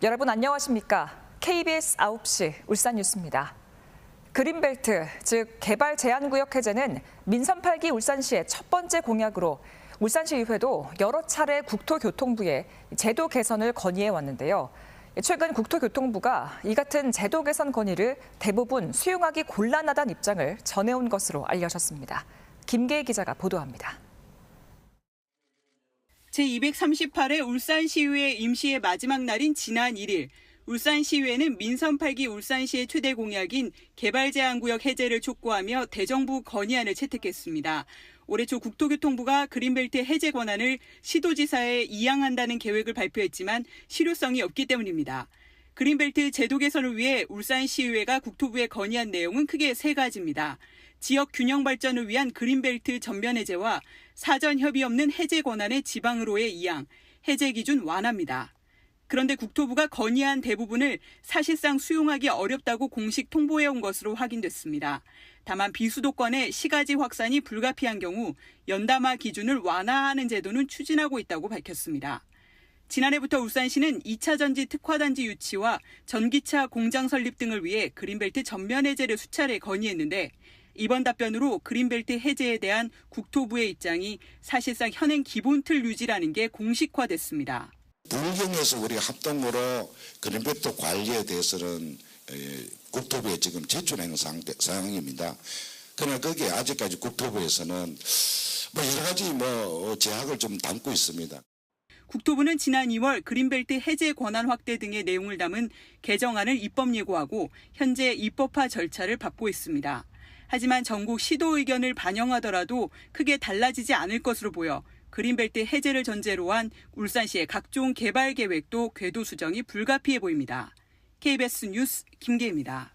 여러분 안녕하십니까? KBS 9시 울산 뉴스입니다. 그린벨트, 즉 개발 제한구역 해제는 민선 8기 울산시의 첫 번째 공약으로 울산시의회도 여러 차례 국토교통부에 제도 개선을 건의해 왔는데요. 최근 국토교통부가 이 같은 제도 개선 건의를 대부분 수용하기 곤란하다는 입장을 전해온 것으로 알려졌습니다. 김계희 기자가 보도합니다. 제238회 울산시의회 임시의 마지막 날인 지난 1일, 울산시의회는 민선 8기 울산시의 최대 공약인 개발제한구역 해제를 촉구하며 대정부 건의안을 채택했습니다. 올해 초 국토교통부가 그린벨트 해제 권한을 시도지사에 이양한다는 계획을 발표했지만 실효성이 없기 때문입니다. 그린벨트 제도 개선을 위해 울산시의회가 국토부에 건의한 내용은 크게 세 가지입니다. 지역 균형 발전을 위한 그린벨트 전면 해제와 사전 협의 없는 해제 권한의 지방으로의 이양, 해제 기준 완화입니다. 그런데 국토부가 건의한 대부분을 사실상 수용하기 어렵다고 공식 통보해온 것으로 확인됐습니다. 다만 비수도권의 시가지 확산이 불가피한 경우 연담화 기준을 완화하는 제도는 추진하고 있다고 밝혔습니다. 지난해부터 울산시는 2차 전지 특화단지 유치와 전기차 공장 설립 등을 위해 그린벨트 전면 해제를 수차례 건의했는데 이번 답변으로 그린벨트 해제에 대한 국토부의 입장이 사실상 현행 기본 틀 유지라는 게 공식화됐습니다. 불경에서 우리가 합동으로 그린벨트 관리에 대해서는 국토부에 지금 제출한 상황입니다. 그러나 거기에 아직까지 국토부에서는 여러 가지 제약을 좀 담고 있습니다. 국토부는 지난 2월 그린벨트 해제 권한 확대 등의 내용을 담은 개정안을 입법 예고하고 현재 입법화 절차를 밟고 있습니다. 하지만 전국 시도 의견을 반영하더라도 크게 달라지지 않을 것으로 보여 그린벨트 해제를 전제로 한 울산시의 각종 개발 계획도 궤도 수정이 불가피해 보입니다. KBS 뉴스 김계희입니다.